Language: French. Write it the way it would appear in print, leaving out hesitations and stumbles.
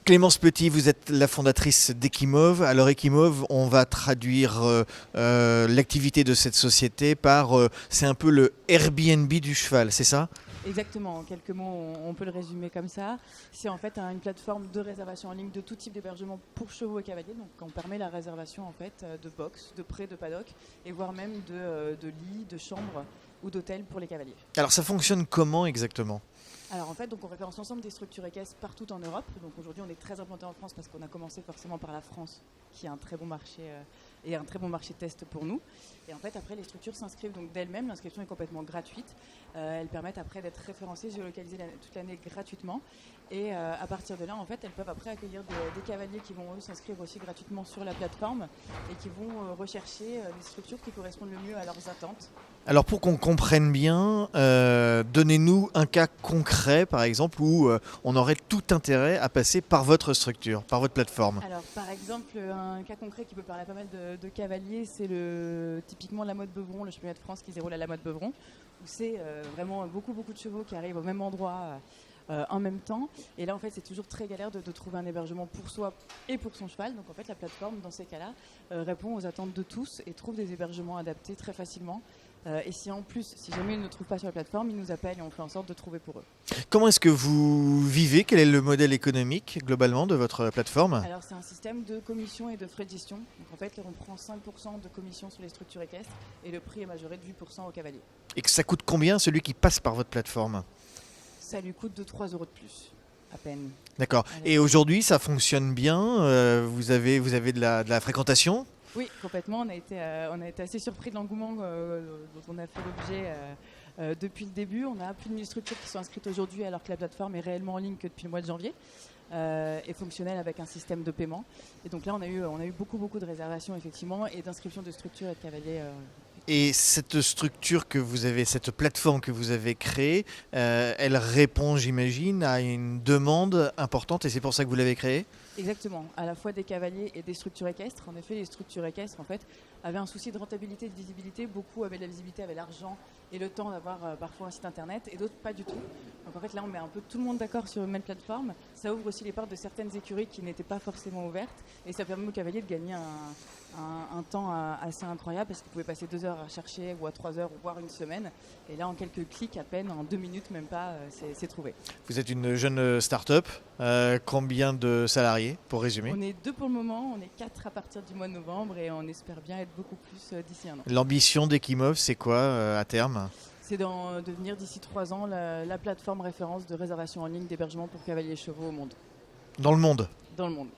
Clémence Petit, vous êtes la fondatrice d'Equimauve. Alors Equimauve, on va traduire l'activité de cette société par c'est un peu le Airbnb du cheval, c'est ça? Exactement, en quelques mots, on peut le résumer comme ça. C'est en fait une plateforme de réservation en ligne de tout type d'hébergement pour chevaux et cavaliers. Donc on permet la réservation en fait de box, de pré, de paddock, et voire même de lits, de chambres ou d'hôtels pour les cavaliers. Alors ça fonctionne comment exactement? Alors en fait, donc on référence l'ensemble des structures équestres partout en Europe. Donc aujourd'hui, on est très implanté en France parce qu'on a commencé forcément par la France, qui est un très bon marché et un très bon marché test pour nous. Et en fait, après, les structures s'inscrivent donc d'elles-mêmes. L'inscription est complètement gratuite. Elles permettent après d'être référencées, géolocalisées toute l'année gratuitement. Et à partir de là, en fait, elles peuvent après accueillir des cavaliers qui vont eux s'inscrire aussi gratuitement sur la plateforme et qui vont rechercher les structures qui correspondent le mieux à leurs attentes. Alors pour qu'on comprenne bien, donnez-nous un cas concret par exemple où on aurait tout intérêt à passer par votre structure, par votre plateforme. Alors par exemple, un cas concret qui peut parler à pas mal de cavaliers, c'est typiquement la mode Beuvron, le championnat de France qui se déroule à la mode Beuvron, où c'est vraiment beaucoup de chevaux qui arrivent au même endroit en même temps. Et là en fait c'est toujours très galère de trouver un hébergement pour soi et pour son cheval. Donc en fait la plateforme dans ces cas-là répond aux attentes de tous et trouve des hébergements adaptés très facilement. Et si en plus, si jamais ils ne trouvent pas sur la plateforme, ils nous appellent et on fait en sorte de trouver pour eux. Comment est-ce que vous vivez? Quel est le modèle économique globalement de votre plateforme? Alors c'est un système de commission et de frais de gestion. Donc en fait on prend 5% de commission sur les structures équestres et le prix est majoré de 8% au cavalier. Et que ça coûte combien celui qui passe par votre plateforme? Ça lui coûte de 3 euros de plus, à peine. D'accord. Et aujourd'hui ça fonctionne bien? Vous avez de la fréquentation? Oui, complètement. On a été assez surpris de l'engouement dont on a fait l'objet depuis le début. On a plus de 1000 structures qui sont inscrites aujourd'hui alors que la plateforme est réellement en ligne que depuis le mois de janvier et fonctionnelle avec un système de paiement. Et donc là, on a eu beaucoup de réservations effectivement et d'inscriptions de structures et de cavaliers. Et cette structure que vous avez, cette plateforme que vous avez créée, elle répond, j'imagine, à une demande importante et c'est pour ça que vous l'avez créée? Exactement, à la fois des cavaliers et des structures équestres. En effet, les structures équestres en fait, avaient un souci de rentabilité et de visibilité. Beaucoup avaient de la visibilité, avaient l'argent et le temps d'avoir parfois un site internet et d'autres pas du tout. Donc en fait là, on met un peu tout le monde d'accord sur une même plateforme. Ça ouvre aussi les portes de certaines écuries qui n'étaient pas forcément ouvertes et ça permet aux cavaliers de gagner un temps assez incroyable parce qu'ils pouvaient passer 2 heures à chercher ou à 3 heures ou voire une semaine. Et là, en quelques clics, à peine, en 2 minutes, même pas, c'est trouvé. Vous êtes une jeune start-up. Combien de salariés, pour résumer? On est 2 pour le moment, on est 4 à partir du mois de novembre et on espère bien être beaucoup plus d'ici un an. L'ambition d'Equimauve, c'est quoi à terme? C'est de devenir d'ici 3 ans la plateforme référence de réservation en ligne d'hébergement pour cavaliers et chevaux au monde. Dans le monde? Dans le monde.